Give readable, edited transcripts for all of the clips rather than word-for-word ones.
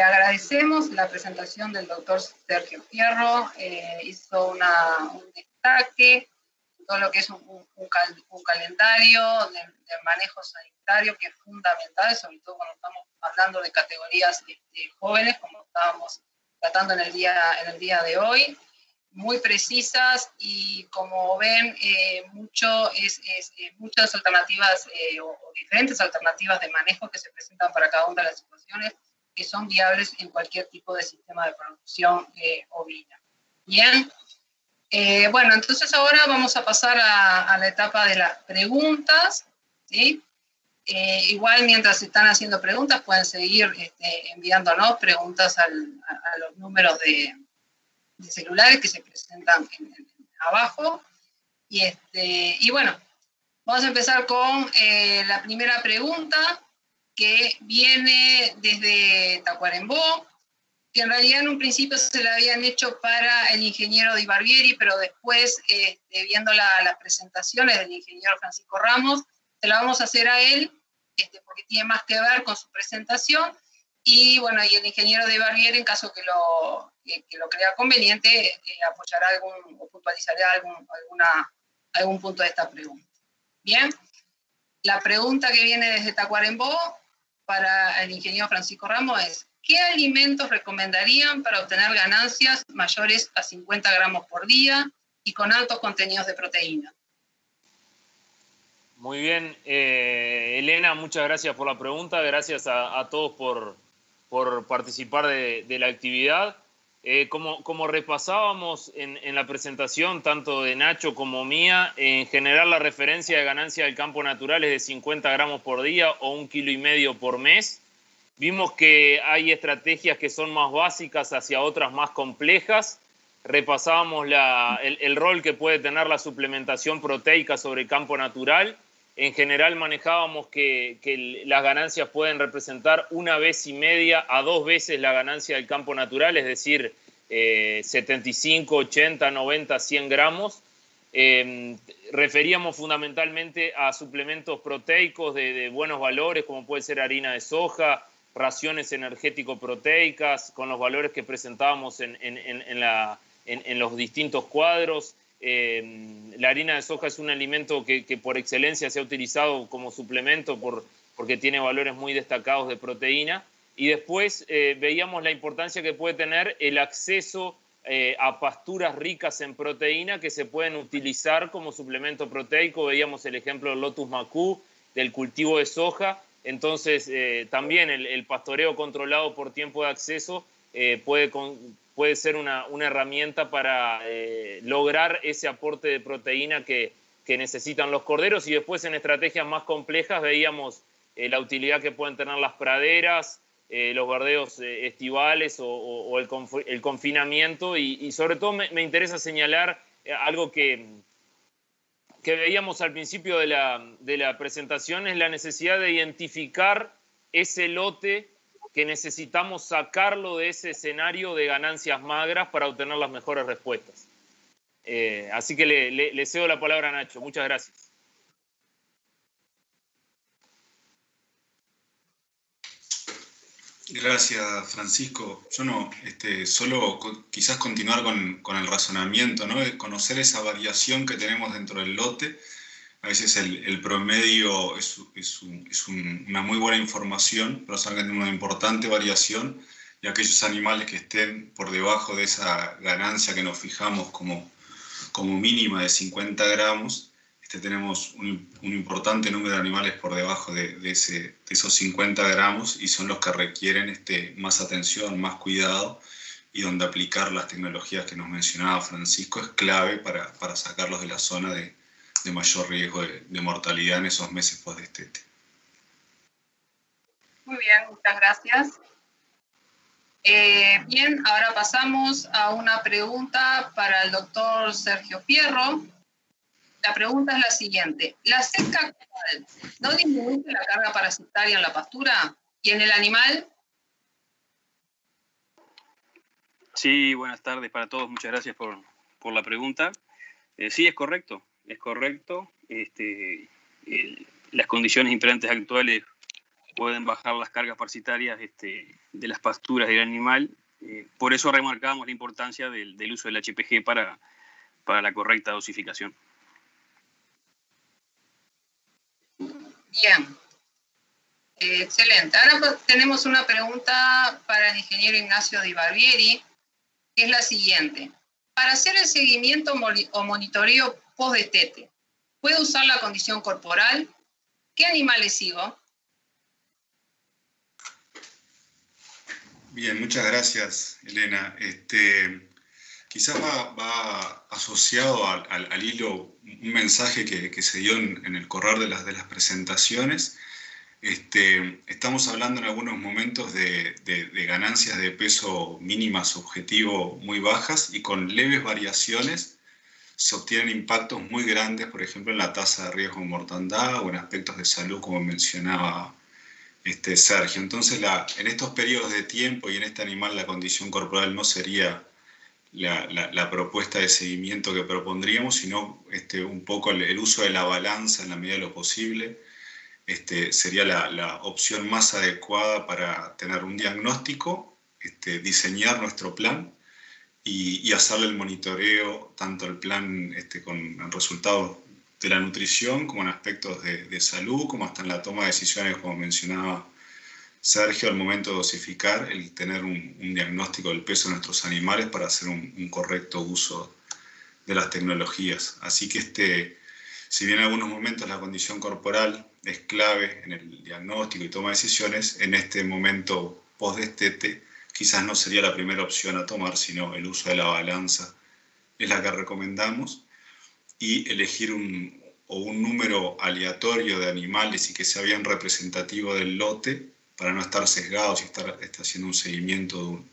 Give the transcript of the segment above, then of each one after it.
Agradecemos la presentación del doctor Sergio Fierro. Hizo un destaque, todo lo que es un calendario de manejo sanitario que es fundamental, sobre todo cuando estamos hablando de categorías jóvenes, como estábamos tratando en el día de hoy, muy precisas y como ven, muchas alternativas o diferentes alternativas de manejo que se presentan para cada una de las situaciones que son viables en cualquier tipo de sistema de producción ovina. Bien. Entonces ahora vamos a pasar a la etapa de las preguntas, ¿sí? Igual mientras se están haciendo preguntas pueden seguir enviándonos preguntas a los números de celulares que se presentan abajo. Y bueno, vamos a empezar con la primera pregunta que viene desde Tacuarembó, que en realidad en un principio se la habían hecho para el ingeniero Di Barbieri, pero después, viendo las presentaciones del ingeniero Francisco Ramos, se la vamos a hacer a él, porque tiene más que ver con su presentación, y bueno, y el ingeniero Di Barbieri, en caso que lo crea conveniente, apoyará o puntualizará algún punto de esta pregunta. Bien, la pregunta que viene desde Tacuarembó para el ingeniero Francisco Ramos es: ¿qué alimentos recomendarían para obtener ganancias mayores a 50 gramos por día y con altos contenidos de proteína? Muy bien, Elena, muchas gracias por la pregunta. Gracias a todos por participar de la actividad. Como repasábamos en la presentación, tanto de Nacho como mía, en general la referencia de ganancia del campo natural es de 50 gramos por día o 1,5 kilos por mes. Vimos que hay estrategias que son más básicas hacia otras más complejas. Repasábamos el rol que puede tener la suplementación proteica sobre el campo natural. En general manejábamos que las ganancias pueden representar 1,5 veces a 2 veces la ganancia del campo natural, es decir, 75, 80, 90, 100 gramos. Referíamos fundamentalmente a suplementos proteicos de buenos valores, como puede ser harina de soja, raciones energético-proteicas, con los valores que presentábamos en los distintos cuadros. La harina de soja es un alimento que por excelencia se ha utilizado como suplemento porque tiene valores muy destacados de proteína. Y después veíamos la importancia que puede tener el acceso a pasturas ricas en proteína que se pueden utilizar como suplemento proteico. Veíamos el ejemplo del Lotus Macú, del cultivo de soja. Entonces, también el pastoreo controlado por tiempo de acceso puede ser una herramienta para lograr ese aporte de proteína que necesitan los corderos. Y después, en estrategias más complejas, veíamos la utilidad que pueden tener las praderas, los verdeos estivales o el confinamiento. Y sobre todo me interesa señalar algo que veíamos al principio de la presentación, es la necesidad de identificar ese lote que necesitamos sacarlo de ese escenario de ganancias magras para obtener las mejores respuestas. Así que le cedo la palabra a Nacho. Muchas gracias. Gracias, Francisco. Yo solo quizás continuar con el razonamiento, ¿no? De conocer esa variación que tenemos dentro del lote. A veces el promedio es una muy buena información, pero saben una importante variación, y aquellos animales que estén por debajo de esa ganancia que nos fijamos como mínima de 50 gramos, tenemos un importante número de animales por debajo de esos 50 gramos, y son los que requieren más atención, más cuidado, y donde aplicar las tecnologías que nos mencionaba Francisco es clave para sacarlos de la zona de mayor riesgo de mortalidad en esos meses post-destete. Muy bien, muchas gracias. Bien, ahora pasamos a una pregunta para el doctor Sergio Fierro. La pregunta es la siguiente: ¿la seca actual no disminuye la carga parasitaria en la pastura y en el animal? Sí, buenas tardes para todos. Muchas gracias por la pregunta. Sí, es correcto. Es correcto. Las condiciones imperantes actuales pueden bajar las cargas parasitarias de las pasturas del animal. Por eso remarcamos la importancia del uso del HPG para la correcta dosificación. Bien. Excelente. Ahora tenemos una pregunta para el ingeniero Ignacio Di Barbieri, que es la siguiente. Para hacer el seguimiento o monitoreo post-destete, ¿puedo usar la condición corporal? ¿Qué animales sigo? Bien, muchas gracias, Elena. Quizás va asociado al hilo un mensaje que se dio en el correr de las presentaciones. Estamos hablando en algunos momentos de ganancias de peso mínimas objetivo muy bajas y con leves variaciones se obtienen impactos muy grandes, por ejemplo, en la tasa de riesgo de mortandad o en aspectos de salud, como mencionaba Sergio. Entonces, en estos periodos de tiempo y en este animal la condición corporal no sería la propuesta de seguimiento que propondríamos, sino un poco el uso de la balanza en la medida de lo posible. Sería la opción más adecuada para tener un diagnóstico, diseñar nuestro plan y hacerle el monitoreo, tanto el plan con resultados de la nutrición como en aspectos de salud, como hasta en la toma de decisiones, como mencionaba Sergio, al momento de dosificar, el tener un diagnóstico del peso de nuestros animales para hacer un correcto uso de las tecnologías. Así que si bien en algunos momentos la condición corporal es clave en el diagnóstico y toma de decisiones, en este momento post-destete quizás no sería la primera opción a tomar, sino el uso de la balanza es la que recomendamos, y elegir un número aleatorio de animales y que sea bien representativo del lote para no estar sesgados y estar haciendo un seguimiento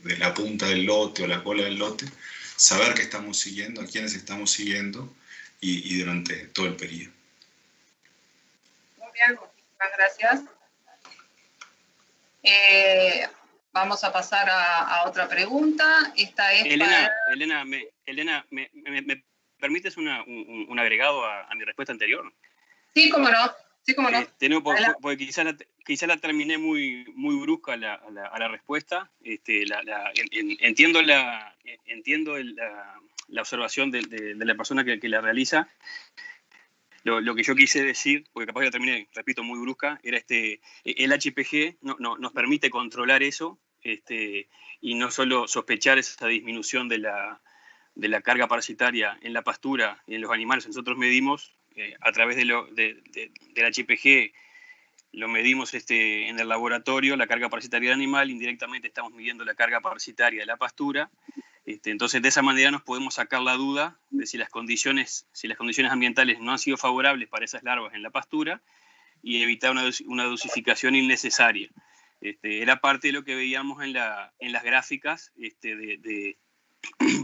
de la punta del lote o la cola del lote, saber qué estamos siguiendo, a quiénes estamos siguiendo y durante todo el periodo. Muy bien, muchísimas gracias. Vamos a pasar a otra pregunta. Esta es Elena, ¿me permites un agregado a mi respuesta anterior? Sí, cómo no. Sí, cómo no. Porque quizá la terminé muy brusca a la respuesta. Entiendo la observación de la persona que la realiza. Lo que yo quise decir, porque capaz que la terminé, repito, muy brusca, era el HPG nos permite controlar eso y no solo sospechar esa disminución de la carga parasitaria en la pastura y en los animales. Nosotros medimos a través del HPG, lo medimos en el laboratorio, la carga parasitaria del animal, indirectamente estamos midiendo la carga parasitaria de la pastura. Entonces, de esa manera nos podemos sacar la duda de si las condiciones ambientales no han sido favorables para esas larvas en la pastura y evitar una dosificación innecesaria. Era parte de lo que veíamos en las gráficas,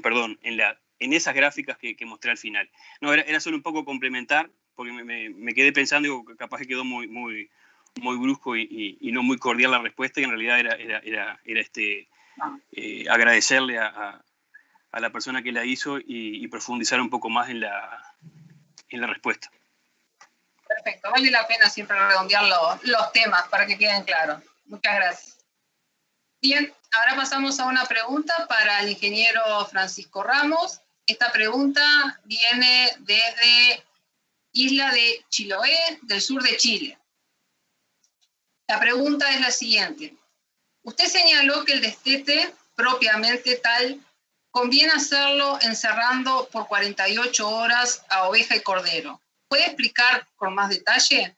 perdón, en esas gráficas que mostré al final. No, era solo un poco complementar, porque me quedé pensando, digo, capaz que quedó muy brusco y no muy cordial la respuesta, y en realidad era agradecerle a la persona que la hizo y profundizar un poco más en la respuesta. Perfecto, vale la pena siempre redondear los temas para que queden claros. Muchas gracias. Bien, ahora pasamos a una pregunta para el ingeniero Francisco Ramos. Esta pregunta viene desde Isla de Chiloé, del sur de Chile. La pregunta es la siguiente. Usted señaló que el destete propiamente tal conviene hacerlo encerrando por 48 horas a oveja y cordero. ¿Puede explicar con más detalle?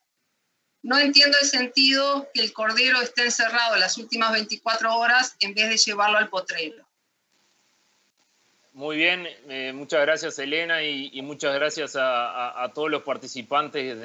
No entiendo el sentido que el cordero esté encerrado las últimas 24 horas en vez de llevarlo al potrero. Muy bien, muchas gracias Elena y muchas gracias a todos los participantes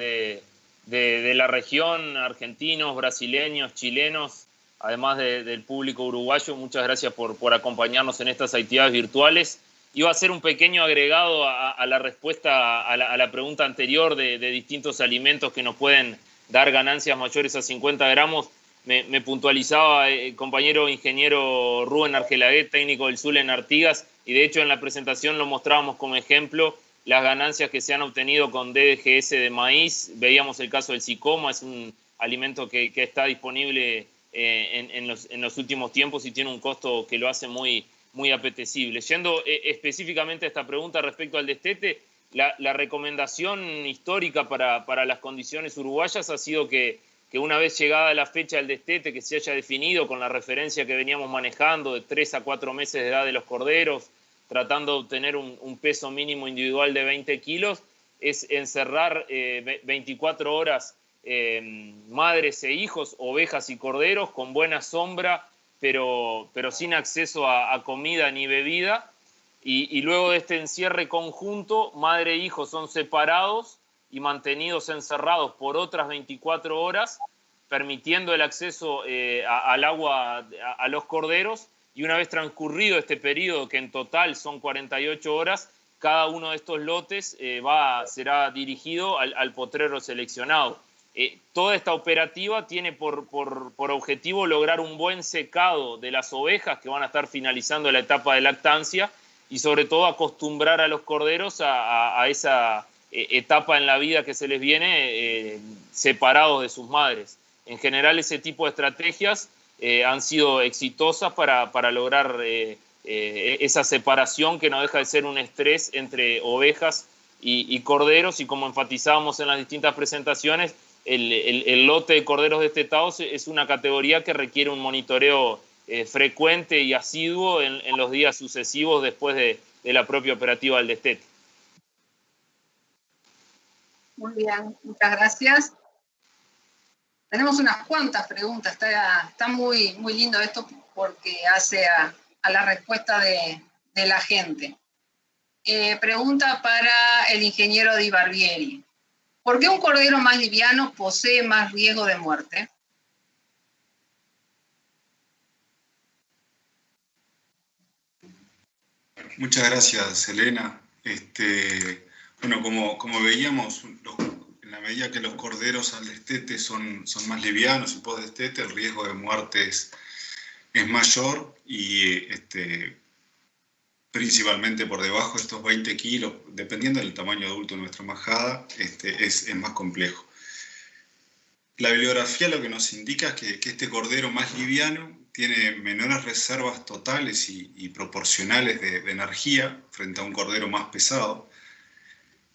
de la región, argentinos, brasileños, chilenos, además del público uruguayo. Muchas gracias por acompañarnos en estas actividades virtuales. Iba a hacer un pequeño agregado a la respuesta a la pregunta anterior de distintos alimentos que nos pueden dar ganancias mayores a 50 gramos. Me puntualizaba el compañero ingeniero Rubén Argelaguet, técnico del Zulen Artigas, y de hecho en la presentación lo mostrábamos como ejemplo las ganancias que se han obtenido con DDGS de maíz. Veíamos el caso del Sicoma, es un alimento que está disponible en los últimos tiempos y tiene un costo que lo hace muy, muy apetecible. Yendo específicamente a esta pregunta respecto al destete, la recomendación histórica para las condiciones uruguayas ha sido que una vez llegada la fecha del destete, que se haya definido con la referencia que veníamos manejando de 3 a 4 meses de edad de los corderos, tratando de obtener un peso mínimo individual de 20 kilos, es encerrar 24 horas madres e hijos, ovejas y corderos, con buena sombra, pero sin acceso a comida ni bebida. Y luego de este encierre conjunto, madre e hijo son separados y mantenidos encerrados por otras 24 horas, permitiendo el acceso al agua a los corderos. Y una vez transcurrido este periodo, que en total son 48 horas, cada uno de estos lotes será dirigido al potrero seleccionado. Toda esta operativa tiene por objetivo lograr un buen secado de las ovejas que van a estar finalizando la etapa de lactancia y sobre todo acostumbrar a los corderos a esa etapa en la vida que se les viene separados de sus madres. En general, ese tipo de estrategias han sido exitosas para lograr esa separación que no deja de ser un estrés entre ovejas y corderos, y como enfatizábamos en las distintas presentaciones, el lote de corderos destetados es una categoría que requiere un monitoreo frecuente y asiduo en los días sucesivos después de la propia operativa del destete. Muy bien, muchas gracias. Tenemos unas cuantas preguntas, está muy, muy lindo esto porque hace a la respuesta de la gente. Pregunta para el ingeniero Di Barbieri. ¿Por qué un cordero más liviano posee más riesgo de muerte? Muchas gracias, Elena. Bueno, como veíamos, en la medida que los corderos al destete son más livianos y post-destete, el riesgo de muerte es mayor y principalmente por debajo de estos 20 kilos, dependiendo del tamaño adulto de nuestra majada, es más complejo. La bibliografía lo que nos indica es que este cordero más liviano tiene menores reservas totales y proporcionales de energía frente a un cordero más pesado,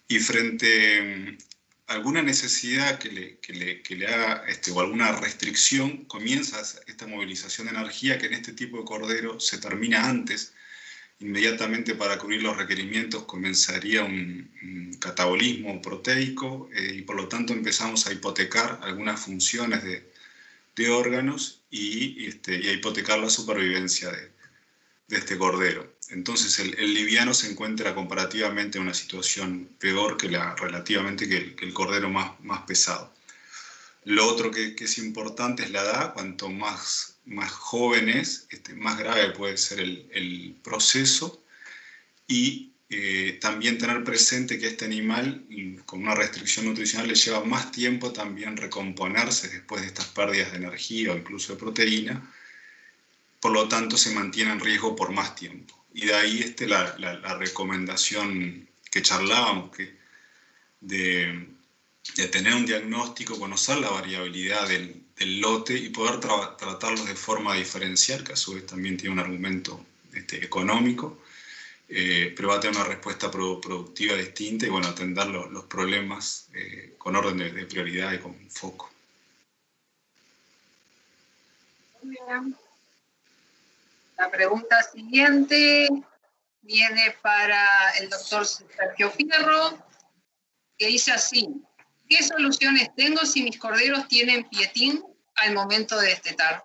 y frente a alguna necesidad que le haga o alguna restricción, comienza esta movilización de energía que en este tipo de cordero se termina antes. Inmediatamente, para cubrir los requerimientos, comenzaría un catabolismo proteico y por lo tanto empezamos a hipotecar algunas funciones de órganos y a hipotecar la supervivencia de este cordero. Entonces el liviano se encuentra comparativamente en una situación peor que el cordero más pesado. Lo otro que es importante es la edad. Cuanto más joven es, más grave puede ser el proceso, y también tener presente que este animal con una restricción nutricional le lleva más tiempo también recomponerse después de estas pérdidas de energía o incluso de proteína, por lo tanto se mantiene en riesgo por más tiempo. Y de ahí la recomendación que charlábamos, de tener un diagnóstico, conocer la variabilidad del lote y poder tratarlos de forma diferencial, que a su vez también tiene un argumento económico, pero va a tener una respuesta productiva distinta y bueno, atender los problemas con orden de prioridad y con foco. Muy bien. La pregunta siguiente viene para el doctor Sergio Fierro, que dice así: ¿qué soluciones tengo si mis corderos tienen pietín al momento de destetar?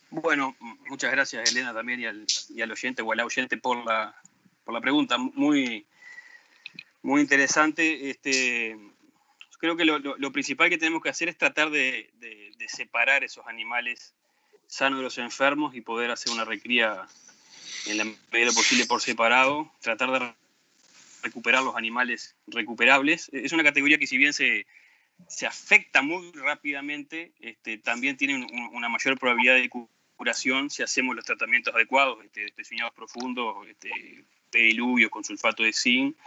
Bueno, muchas gracias, Elena, también y al oyente o al oyente por la pregunta. Muy, muy interesante. Creo que lo principal que tenemos que hacer es tratar de separar esos animales sanos de los enfermos y poder hacer una recría en la medida de lo posible por separado, tratar de recuperar los animales recuperables. Es una categoría que, si bien se afecta muy rápidamente, también tiene una mayor probabilidad de curación si hacemos los tratamientos adecuados, despeñados profundos, pediluvio con sulfato de zinc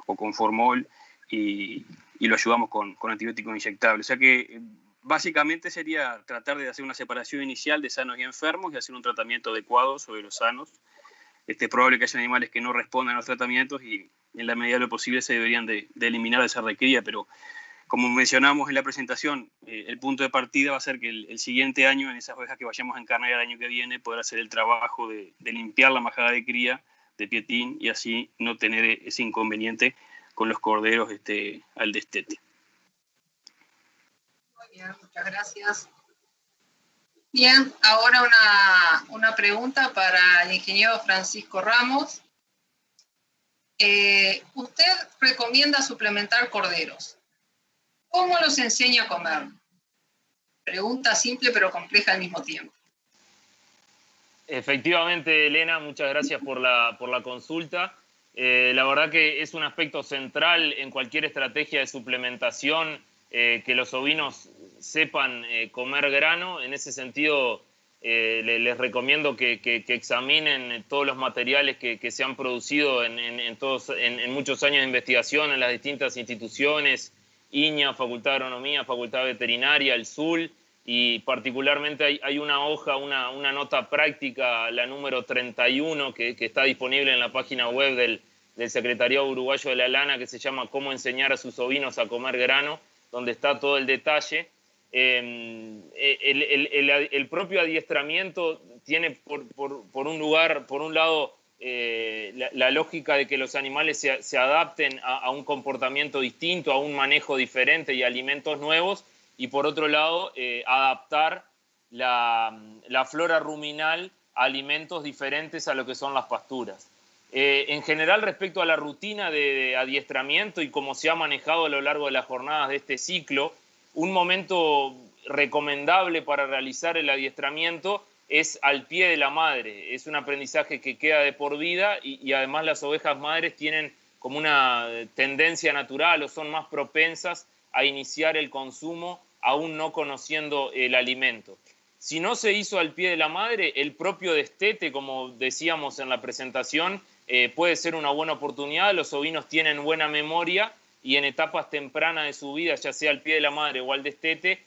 o con formol, y y lo ayudamos con antibióticos inyectables. O sea que básicamente sería tratar de hacer una separación inicial de sanos y enfermos y hacer un tratamiento adecuado sobre los sanos. Es probable que haya animales que no respondan a los tratamientos y en la medida de lo posible se deberían de eliminar de esa recría, pero como mencionamos en la presentación, el punto de partida va a ser que el siguiente año, en esas ovejas que vayamos a encarnar el año que viene, poder hacer el trabajo de limpiar la majada de cría de pietín y así no tener ese inconveniente con los corderos al destete. Muy bien, muchas gracias. Bien, ahora una pregunta para el ingeniero Francisco Ramos. Usted recomienda suplementar corderos. ¿Cómo los enseña a comer? Pregunta simple pero compleja al mismo tiempo. Efectivamente, Elena, muchas gracias por la consulta. La verdad que es un aspecto central en cualquier estrategia de suplementación que los ovinos sepan comer grano. En ese sentido, les recomiendo que examinen todos los materiales que se han producido en muchos años de investigación en las distintas instituciones, INEA, Facultad de Agronomía, Facultad Veterinaria, el SUL, y particularmente hay una hoja, una nota práctica, la número 31, que está disponible en la página web del Secretariado Uruguayo de la Lana, que se llama Cómo enseñar a sus ovinos a comer grano, donde está todo el detalle. El propio adiestramiento tiene por un lado la lógica de que los animales se adapten a un comportamiento distinto, a un manejo diferente y a alimentos nuevos, y por otro lado adaptar la flora ruminal a alimentos diferentes a lo que son las pasturas. En general, respecto a la rutina de adiestramiento y cómo se ha manejado a lo largo de las jornadas de este ciclo, un momento recomendable para realizar el adiestramiento es al pie de la madre. Es un aprendizaje que queda de por vida y además las ovejas madres tienen como una tendencia natural o son más propensas a iniciar el consumo aún no conociendo el alimento. Si no se hizo al pie de la madre, el propio destete, como decíamos en la presentación, puede ser una buena oportunidad. Los ovinos tienen buena memoria y en etapas tempranas de su vida, ya sea al pie de la madre o al destete,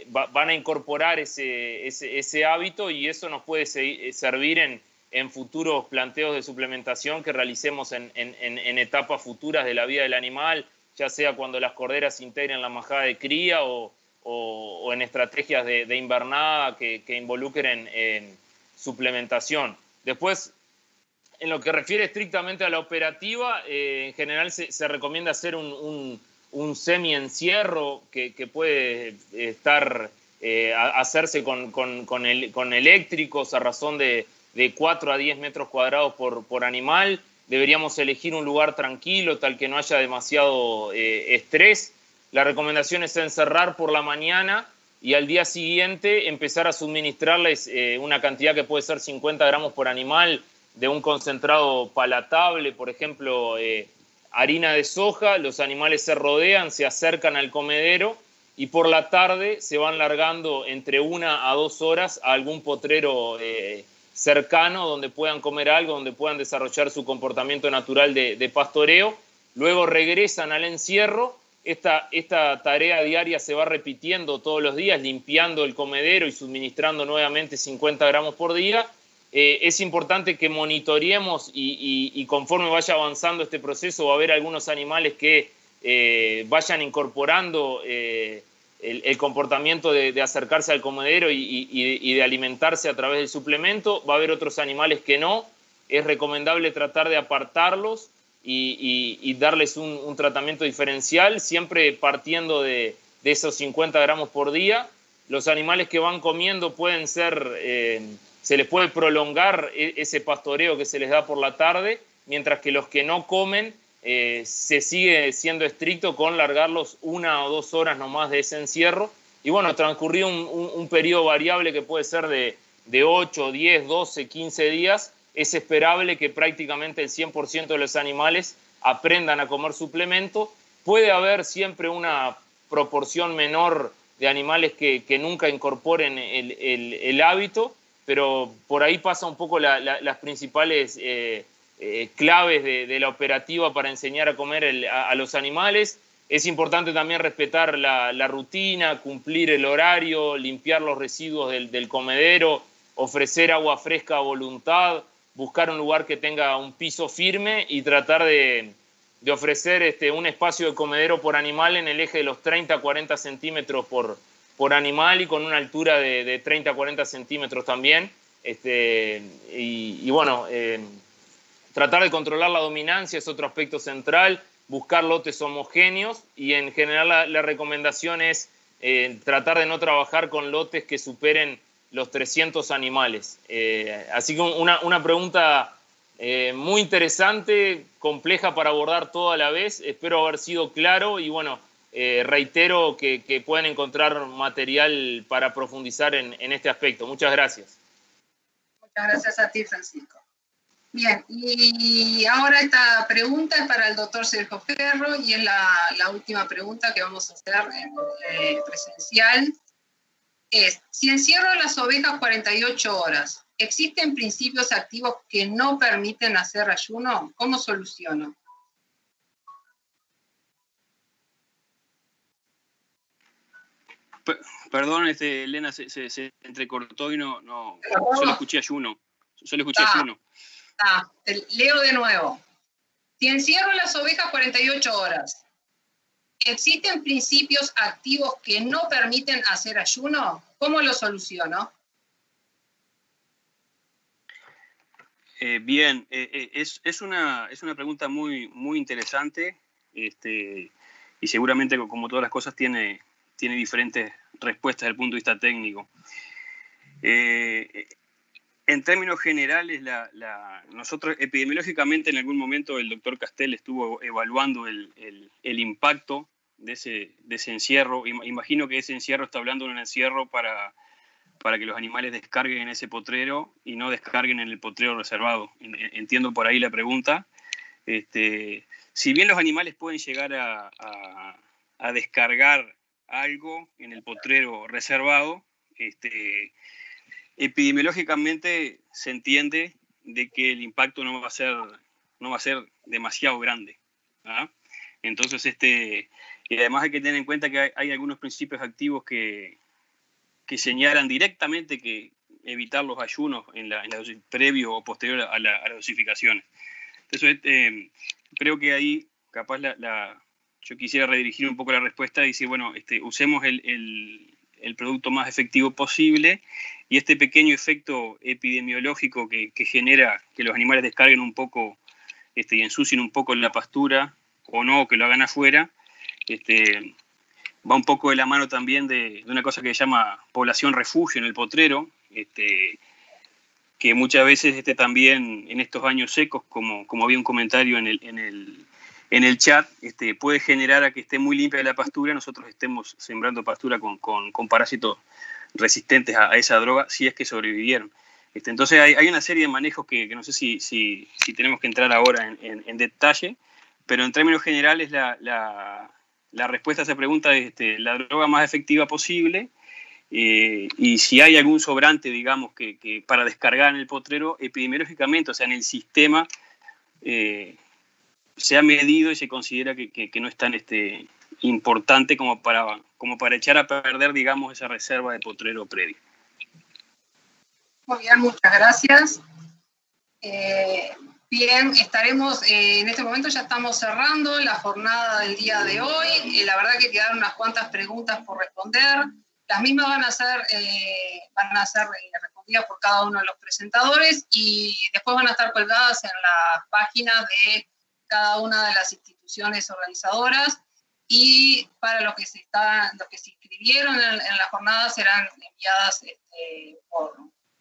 van a incorporar ese hábito y eso nos puede servir en futuros planteos de suplementación que realicemos en etapas futuras de la vida del animal, ya sea cuando las corderas integren la majada de cría o en estrategias de invernada que involucren suplementación. Después, en lo que refiere estrictamente a la operativa, en general se recomienda hacer un semi-encierro que puede hacerse con eléctricos a razón de 4 a 10 metros cuadrados por animal. Deberíamos elegir un lugar tranquilo, tal que no haya demasiado estrés. La recomendación es encerrar por la mañana y al día siguiente empezar a suministrarles una cantidad que puede ser 50 gramos por animal de un concentrado palatable, por ejemplo, harina de soja. Los animales se rodean, se acercan al comedero y por la tarde se van largando entre 1 a 2 horas a algún potrero cercano donde puedan comer algo, donde puedan desarrollar su comportamiento natural de pastoreo. Luego regresan al encierro. Esta tarea diaria se va repitiendo todos los días, limpiando el comedero y suministrando nuevamente 50 gramos por día. Es importante que monitoreemos y conforme vaya avanzando este proceso va a haber algunos animales que vayan incorporando el comportamiento de acercarse al comedero y de alimentarse a través del suplemento. Va a haber otros animales que no. Es recomendable tratar de apartarlos y darles un tratamiento diferencial, siempre partiendo de esos 50 gramos por día. Los animales que van comiendo pueden ser... se les puede prolongar ese pastoreo que se les da por la tarde, mientras que los que no comen se sigue siendo estricto con largarlos 1 o 2 horas nomás de ese encierro. Y bueno, transcurrido un periodo variable que puede ser de 8, 10, 12, 15 días, es esperable que prácticamente el 100% de los animales aprendan a comer suplemento. Puede haber siempre una proporción menor de animales que nunca incorporen el hábito, pero por ahí pasa un poco las principales claves de la operativa para enseñar a comer a los animales. Es importante también respetar la rutina, cumplir el horario, limpiar los residuos del comedero, ofrecer agua fresca a voluntad, buscar un lugar que tenga un piso firme y tratar de ofrecer un espacio de comedero por animal en el eje de los 30 a 40 centímetros por animal y con una altura de 30 a 40 centímetros también. Bueno, tratar de controlar la dominancia es otro aspecto central, buscar lotes homogéneos y en general la recomendación es tratar de no trabajar con lotes que superen los 300 animales. Así que una pregunta muy interesante, compleja para abordar todo a la vez. Espero haber sido claro y bueno, reitero que pueden encontrar material para profundizar en este aspecto. Muchas gracias. Muchas gracias a ti, Francisco. Bien, y ahora esta pregunta es para el doctor Sergio Ferro y es la última pregunta que vamos a hacer presencial. Si encierro las ovejas 48 horas, ¿existen principios activos que no permiten hacer ayuno? ¿Cómo soluciono? Perdón, Elena, se entrecortó y no solo escuché ayuno. Leo de nuevo. Si encierro las ovejas 48 horas, ¿existen principios activos que no permiten hacer ayuno? ¿Cómo lo soluciono? Bien, es una pregunta muy, muy interesante y seguramente, como todas las cosas, tiene diferentes respuestas desde el punto de vista técnico. En términos generales, nosotros epidemiológicamente en algún momento el doctor Castel estuvo evaluando el impacto de ese encierro. Imagino que ese encierro está hablando de un encierro para que los animales descarguen en ese potrero y no descarguen en el potrero reservado. Entiendo por ahí la pregunta. Si bien los animales pueden llegar a descargar algo en el potrero reservado, epidemiológicamente se entiende de que el impacto no va a ser demasiado grande, ¿ah? Entonces, y además hay que tener en cuenta que hay algunos principios activos que señalan directamente que evitar los ayunos en la dosis previo o posterior a las dosificaciones. Entonces, creo que ahí capaz yo quisiera redirigir un poco la respuesta y decir, bueno, usemos el producto más efectivo posible y este pequeño efecto epidemiológico que genera que los animales descarguen un poco y ensucien un poco la pastura o no, que lo hagan afuera, va un poco de la mano también de una cosa que se llama población refugio en el potrero, que muchas veces también en estos años secos, como había un comentario en el chat, puede generar a que esté muy limpia la pastura, nosotros estemos sembrando pastura con parásitos resistentes a esa droga, si es que sobrevivieron. Entonces hay una serie de manejos que no sé si tenemos que entrar ahora en detalle, pero en términos generales la respuesta a esa pregunta es la droga más efectiva posible, y si hay algún sobrante, digamos, que para descargar en el potrero, epidemiológicamente, o sea, en el sistema, se ha medido y se considera que no es tan importante como para echar a perder, digamos, esa reserva de potrero previo. Muy bien, muchas gracias. Bien, estaremos, en este momento ya estamos cerrando la jornada del día de hoy. La verdad que quedaron unas cuantas preguntas por responder. Las mismas van a ser respondidas por cada uno de los presentadores y después van a estar colgadas en la página de cada una de las instituciones organizadoras, y para los que se inscribieron en la jornada serán enviadas por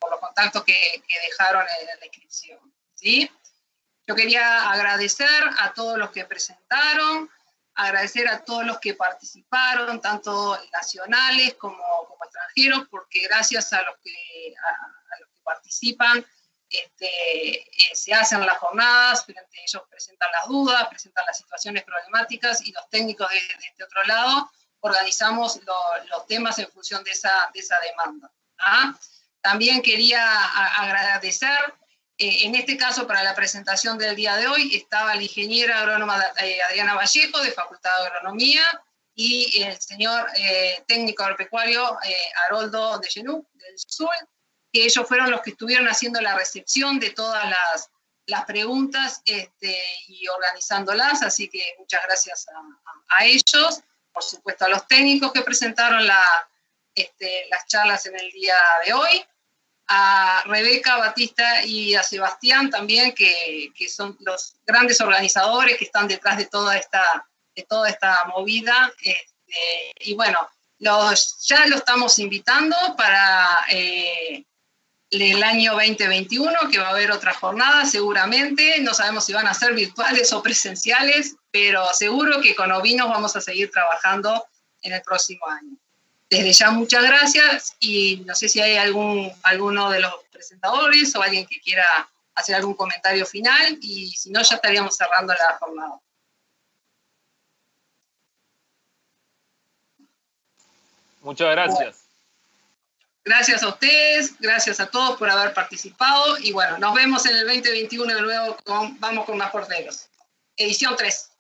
los contactos que dejaron en la inscripción, ¿sí? Yo quería agradecer a todos los que presentaron, agradecer a todos los que participaron, tanto nacionales como extranjeros, porque gracias a los que participan se hacen las jornadas, frente a ellos presentan las dudas, presentan las situaciones problemáticas, y los técnicos de este otro lado organizamos los temas en función de esa demanda. ¿Ah? También quería agradecer En este caso, para la presentación del día de hoy, estaba la ingeniera agrónoma Adriana Vallejo, de Facultad de Agronomía, y el señor técnico agropecuario Haroldo de Genú, del Sur, que ellos fueron los que estuvieron haciendo la recepción de todas las preguntas y organizándolas, así que muchas gracias a ellos, por supuesto a los técnicos que presentaron las charlas en el día de hoy, a Rebeca, Batista y a Sebastián también, que son los grandes organizadores que están detrás de toda esta movida. Y bueno, ya lo estamos invitando para el año 2021, que va a haber otra jornada seguramente. No sabemos si van a ser virtuales o presenciales, pero seguro que con Ovinos vamos a seguir trabajando en el próximo año. Desde ya muchas gracias, y no sé si hay alguno de los presentadores o alguien que quiera hacer algún comentario final, y si no ya estaríamos cerrando la jornada. Muchas gracias. Bueno, gracias a ustedes, gracias a todos por haber participado, y bueno, nos vemos en el 2021 de nuevo con Vamos con Más Porteros, edición 3.